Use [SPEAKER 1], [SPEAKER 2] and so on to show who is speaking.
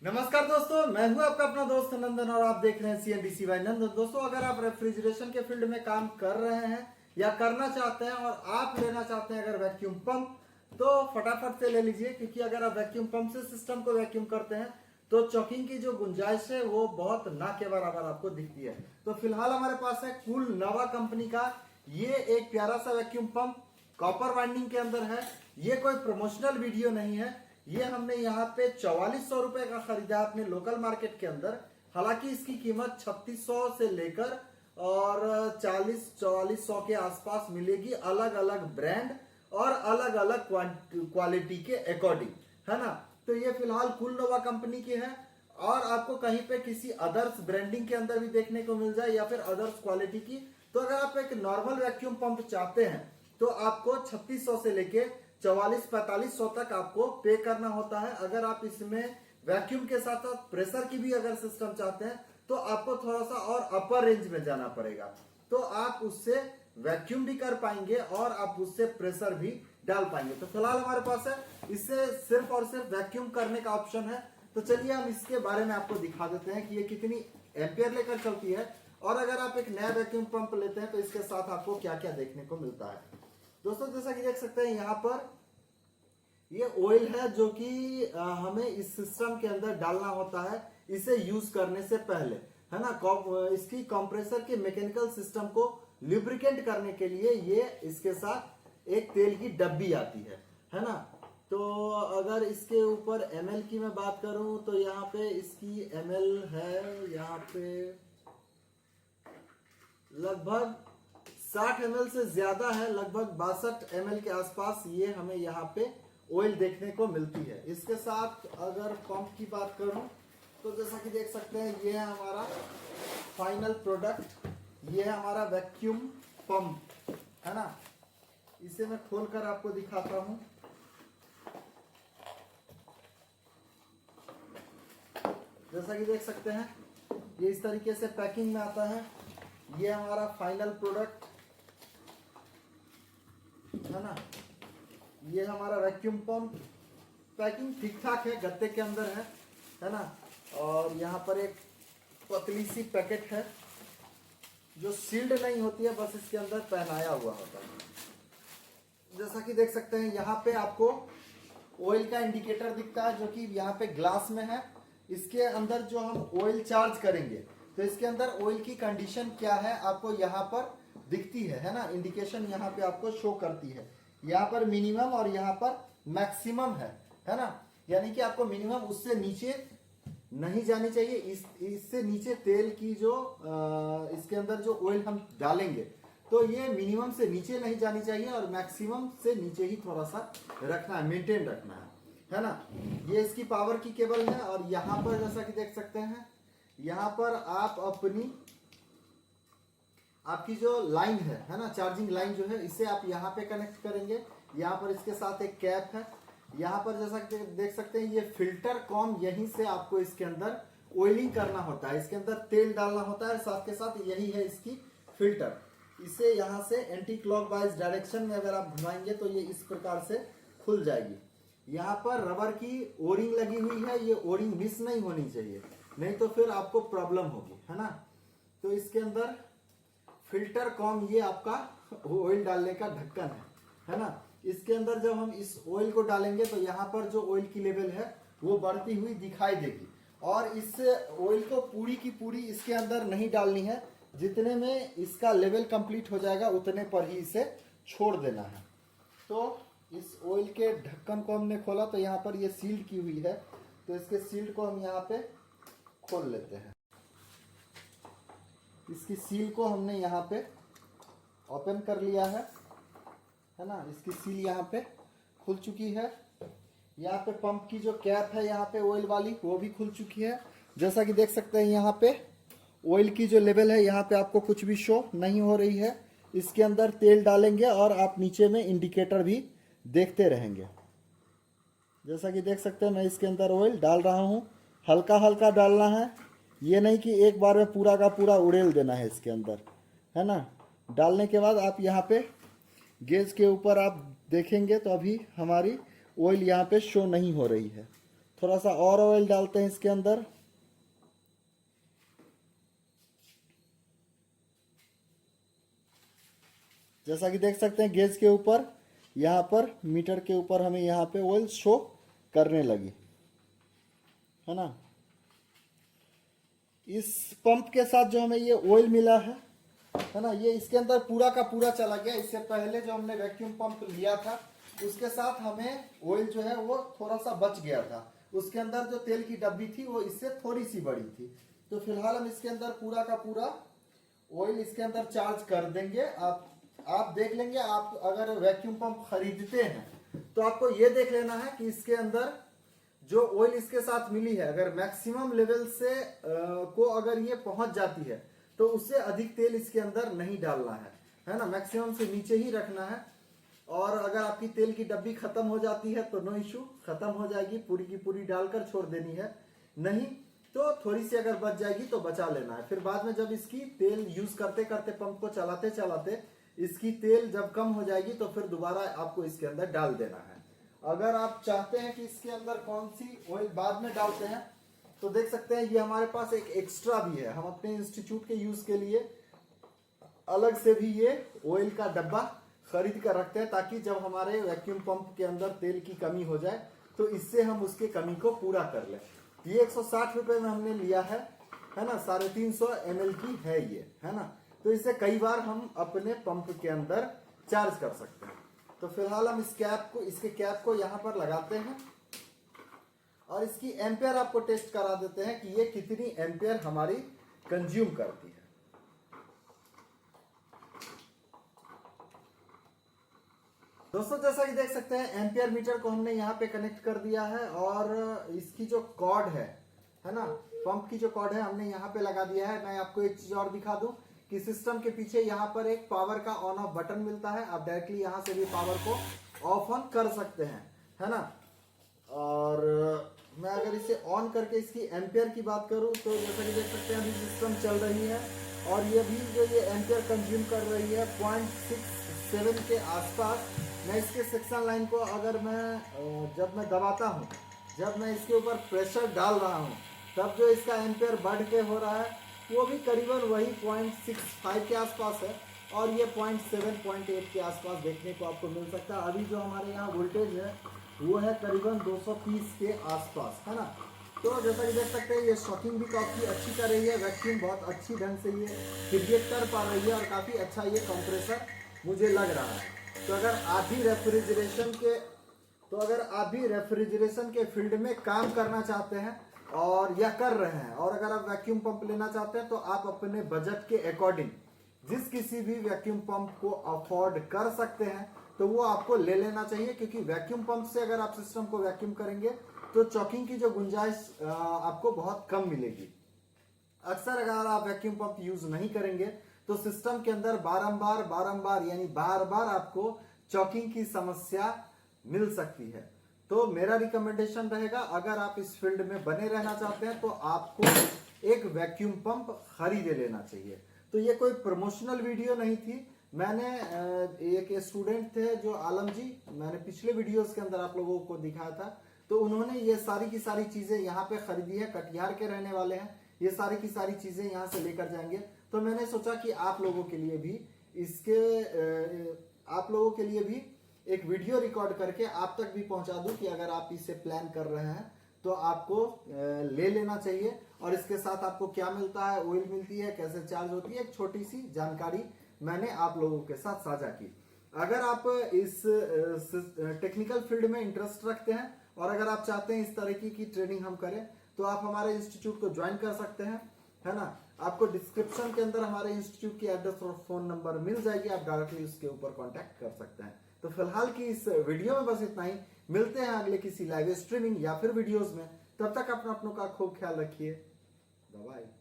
[SPEAKER 1] नमस्कार दोस्तों, मैं हूं आपका अपना दोस्त नंदन और आप देख रहे हैं CNBC बाय नंदन। दोस्तों, अगर आप रेफ्रिजरेशन के फील्ड में काम कर रहे हैं या करना चाहते हैं और आप लेना चाहते हैं अगर वैक्यूम पंप, तो फटाफट से ले लीजिए, क्योंकि अगर आप वैक्यूम पंप से सिस्टम को वैक्यूम करते हैं तो चॉकिंग की जो गुंजाइश है वो बहुत ना के बराबर आपको दिखती है। तो फिलहाल हमारे पास है कूल नवा कंपनी का ये एक प्यारा सा वैक्यूम पंप, कॉपर वाइंडिंग के अंदर है। ये कोई प्रमोशनल वीडियो नहीं है, ये हमने यहाँ पे 4400 रुपए का खरीदा अपने लोकल मार्केट के अंदर। हालांकि इसकी कीमत 3600 से लेकर और 4400 के आसपास मिलेगी, अलग अलग ब्रांड और अलग अलग क्वालिटी के अकॉर्डिंग, है ना। तो ये फिलहाल कूल नोवा कंपनी की है और आपको कहीं पे किसी अदर्स ब्रांडिंग के अंदर भी देखने को मिल जाए या फिर अदर्स क्वालिटी की। तो अगर आप एक नॉर्मल वैक्यूम पंप चाहते हैं तो आपको 3600 से लेके 44-4500 तक आपको पे करना होता है। अगर आप इसमें वैक्यूम के साथ साथ प्रेशर की भी अगर सिस्टम चाहते हैं तो आपको थोड़ा सा और अपर रेंज में जाना पड़ेगा, तो आप उससे वैक्यूम भी कर पाएंगे और आप उससे प्रेशर भी डाल पाएंगे। तो फिलहाल हमारे पास है इससे सिर्फ और सिर्फ वैक्यूम करने का ऑप्शन है। तो चलिए हम इसके बारे में आपको दिखा देते हैं कि ये कितनी एम्पियर लेकर चलती है और अगर आप एक नया वैक्यूम पंप लेते हैं तो इसके साथ आपको क्या क्या देखने को मिलता है। दोस्तों, जैसा कि देख सकते हैं यहाँ पर ये ऑयल है जो कि हमें इस सिस्टम के अंदर डालना होता है इसे यूज करने से पहले, है ना। इसकी कंप्रेसर के मैकेनिकल सिस्टम को लुब्रिकेंट करने के लिए ये इसके साथ एक तेल की डब्बी आती है ना। तो अगर इसके ऊपर ml की मैं बात करूं तो यहाँ पे इसकी ml है, यहाँ पे लगभग 60 ml से ज्यादा है, लगभग 62 ml के आसपास ये हमें यहाँ पे ऑयल देखने को मिलती है। इसके साथ अगर पंप की बात करूं तो जैसा कि देख सकते हैं ये है हमारा फाइनल प्रोडक्ट, ये है हमारा वैक्यूम पंप, है ना। इसे मैं खोलकर आपको दिखाता हूं। जैसा कि देख सकते हैं ये इस तरीके से पैकिंग में आता है। ये हमारा फाइनल प्रोडक्ट, है ना। ये हमारा वैक्यूम पंप, पैकिंग ठीक ठाक है, गत्ते के अंदर है ना। और यहाँ पर एक पतली सी पैकेट है जो सील्ड नहीं होती है, बस इसके अंदर पहनाया हुआ होता है। जैसा कि देख सकते हैं यहाँ पे आपको ऑयल का इंडिकेटर दिखता है जो कि यहाँ पे ग्लास में है। इसके अंदर जो हम ऑयल चार्ज करेंगे तो इसके अंदर ऑयल की कंडीशन क्या है आपको यहाँ पर दिखती है ना। इंडिकेशन यहाँ पे आपको शो करती है। यहाँ पर मिनिमम और यहाँ पर मैक्सिमम है ना। यानी कि आपको मिनिमम उससे नीचे नहीं जानी चाहिए। इससे नीचे तेल की जो इसके अंदर जो ऑयल हम डालेंगे तो ये मिनिमम से नीचे नहीं जानी चाहिए और मैक्सिमम से नीचे ही थोड़ा सा रखना है, मेंटेन रखना है ना। ये इसकी पावर की केबल है और यहाँ पर जैसा कि देख सकते हैं यहाँ पर आप आपकी जो लाइन है ना, चार्जिंग लाइन जो है, इसे आप यहाँ पे कनेक्ट करेंगे। यहाँ पर इसके साथ एक कैप है। यहाँ पर जैसा कि देख सकते हैं ये फिल्टर कॉम, यहीं से आपको इसके अंदर ऑयलिंग करना होता है, इसके अंदर तेल डालना होता है। साथ के साथ यही है इसकी फिल्टर। इसे यहाँ से एंटी क्लॉकवाइज डायरेक्शन में अगर आप घुमाएंगे तो ये इस प्रकार से खुल जाएगी। यहाँ पर रबर की ओरिंग लगी हुई है, ये ओरिंग मिस नहीं होनी चाहिए, नहीं तो फिर आपको प्रॉब्लम होगी, है ना। तो इसके अंदर फिल्टर कॉम, ये आपका ऑयल डालने का ढक्कन है ना। इसके अंदर जब हम इस ऑयल को डालेंगे तो यहाँ पर जो ऑयल की लेवल है वो बढ़ती हुई दिखाई देगी और इस ऑयल को पूरी की पूरी इसके अंदर नहीं डालनी है। जितने में इसका लेवल कंप्लीट हो जाएगा उतने पर ही इसे छोड़ देना है। तो इस ऑयल के ढक्कन को हमने खोला तो यहाँ पर ये सील्ड की हुई है, तो इसके सील्ड को हम यहाँ पे खोल लेते हैं। इसकी सील को हमने यहाँ पे ओपन कर लिया है ना। इसकी सील यहाँ पे खुल चुकी है। यहाँ पे पंप की जो कैप है यहाँ पे ऑयल वाली, वो भी खुल चुकी है। जैसा कि देख सकते हैं यहाँ पे ऑयल की जो लेवल है यहाँ पे आपको कुछ भी शो नहीं हो रही है। इसके अंदर तेल डालेंगे और आप नीचे में इंडिकेटर भी देखते रहेंगे। जैसा कि देख सकते हैं मैं इसके अंदर ऑयल डाल रहा हूँ, हल्का हल्का डालना है, ये नहीं कि एक बार में पूरा का पूरा उड़ेल देना है इसके अंदर, है ना। डालने के बाद आप यहाँ पे गेज के ऊपर आप देखेंगे तो अभी हमारी ऑयल यहाँ पे शो नहीं हो रही है, थोड़ा सा और ऑयल डालते हैं इसके अंदर। जैसा कि देख सकते हैं गेज के ऊपर, यहाँ पर मीटर के ऊपर हमें यहाँ पे ऑयल शो करने लगी, है ना। इस पंप के साथ जो हमें ये ऑयल मिला है ना, ये इसके अंदर पूरा का पूरा चला गया। इससे पहले जो हमने वैक्यूम पंप लिया था उसके साथ हमें ऑयल जो है वो थोड़ा सा बच गया था। उसके अंदर जो तेल की डब्बी थी वो इससे थोड़ी सी बड़ी थी। तो फिलहाल हम इसके अंदर पूरा का पूरा ऑयल इसके अंदर चार्ज कर देंगे। आप देख लेंगे। आप अगर वैक्यूम पंप खरीदते हैं तो आपको ये देख लेना है कि इसके अंदर जो ऑयल इसके साथ मिली है, अगर मैक्सिमम लेवल से को अगर ये पहुंच जाती है तो उससे अधिक तेल इसके अंदर नहीं डालना है ना। मैक्सिमम से नीचे ही रखना है। और अगर आपकी तेल की डब्बी खत्म हो जाती है तो नो इशू, खत्म हो जाएगी, पूरी की पूरी डालकर छोड़ देनी है। नहीं तो थोड़ी सी अगर बच जाएगी तो बचा लेना है। फिर बाद में जब इसकी तेल यूज करते करते पंप को चलाते चलाते इसकी तेल जब कम हो जाएगी तो फिर दोबारा आपको इसके अंदर डाल देना है। अगर आप चाहते हैं कि इसके अंदर कौन सी ऑयल बाद में डालते हैं तो देख सकते हैं ये हमारे पास एक एक्स्ट्रा भी है। हम अपने इंस्टीट्यूट के यूज के लिए अलग से भी ये ऑयल का डब्बा खरीद कर रखते हैं, ताकि जब हमारे वैक्यूम पंप के अंदर तेल की कमी हो जाए तो इससे हम उसके कमी को पूरा कर लें। ये 160 रुपए में हमने लिया है ना। 350 ml की है ये, है ना। तो इसे कई बार हम अपने पंप के अंदर चार्ज कर सकते हैं। तो फिलहाल हम इसके कैप को यहाँ पर लगाते हैं और इसकी एम्पेयर आपको टेस्ट करा देते हैं कि ये कितनी एम्पेयर हमारी कंज्यूम करती है। दोस्तों जैसा कि देख सकते हैं एम्पियर मीटर को हमने यहाँ पे कनेक्ट कर दिया है और इसकी जो कॉर्ड है ना, पंप की जो कॉर्ड है हमने यहाँ पे लगा दिया है। मैं आपको एक चीज और दिखा दूं कि सिस्टम के पीछे यहाँ पर एक पावर का ऑन ऑफ बटन मिलता है। आप डायरेक्टली यहाँ से भी पावर को ऑफ ऑन कर सकते हैं, है ना। और मैं अगर इसे ऑन करके इसकी एम्पियर की बात करूं तो जैसा कि देख सकते हैं अभी सिस्टम चल रही है और ये भी जो ये एम्पियर कंज्यूम कर रही है 0.67 के आसपास। मैं इसके सेक्शन लाइन को अगर जब मैं दबाता हूँ, जब मैं इसके ऊपर प्रेशर डाल रहा हूँ, तब जो इसका एम्पियर बढ़ के हो रहा है वो भी करीबन वही 0.65 के आसपास है और ये 0.7 0.8 के आसपास देखने को आपको मिल सकता है। अभी जो हमारे यहाँ वोल्टेज है वो है करीबन 230 के आसपास, है ना। तो जैसा कि देख सकते हैं ये शॉकिंग भी काफ़ी अच्छी कर रही है। वैक्यूम बहुत अच्छी ढंग से ये क्रिएट कर पा रही है और काफ़ी अच्छा ये कंप्रेसर मुझे लग रहा है। तो अगर आप भी रेफ्रिजरेशन के फील्ड में काम करना चाहते हैं और या कर रहे हैं, और अगर आप वैक्यूम पंप लेना चाहते हैं तो आप अपने बजट के अकॉर्डिंग जिस किसी भी वैक्यूम पंप को अफोर्ड कर सकते हैं तो वो आपको ले लेना चाहिए। क्योंकि वैक्यूम पंप से अगर आप सिस्टम को वैक्यूम करेंगे तो चॉकिंग की जो गुंजाइश आपको बहुत कम मिलेगी। अक्सर अगर आप वैक्यूम पंप यूज नहीं करेंगे तो सिस्टम के अंदर बारंबार यानी बार बार आपको चॉकिंग की समस्या मिल सकती है। तो मेरा रिकमेंडेशन रहेगा, अगर आप इस फील्ड में बने रहना चाहते हैं तो आपको एक वैक्यूम पंप खरीद लेना चाहिए। तो ये कोई प्रमोशनल वीडियो नहीं थी। मैंने एक स्टूडेंट थे जो आलम जी, मैंने पिछले वीडियोस के अंदर आप लोगों को दिखाया था, तो उन्होंने ये सारी की सारी चीजें यहाँ पे खरीदी है। कटिहार के रहने वाले हैं, ये सारी की सारी चीजें यहाँ से लेकर जाएंगे। तो मैंने सोचा कि आप लोगों के लिए भी एक वीडियो रिकॉर्ड करके आप तक भी पहुंचा दूं कि अगर आप इसे प्लान कर रहे हैं तो आपको ले लेना चाहिए। और इसके साथ आपको क्या मिलता है, ऑयल मिलती है, कैसे चार्ज होती है, एक छोटी सी जानकारी मैंने आप लोगों के साथ साझा की। अगर आप इस टेक्निकल फील्ड में इंटरेस्ट रखते हैं और अगर आप चाहते हैं इस तरीके की ट्रेनिंग हम करें तो आप हमारे इंस्टीट्यूट को ज्वाइन कर सकते हैं, है ना। आपको डिस्क्रिप्शन के अंदर हमारे इंस्टीट्यूट की एड्रेस और फोन नंबर मिल जाएगी, आप डायरेक्टली उसके ऊपर कांटेक्ट कर सकते हैं। तो फिलहाल की इस वीडियो में बस इतना ही। मिलते हैं अगले किसी लाइव स्ट्रीमिंग या फिर वीडियोस में। तब तक अपनों का खूब ख्याल रखिए। Bye bye.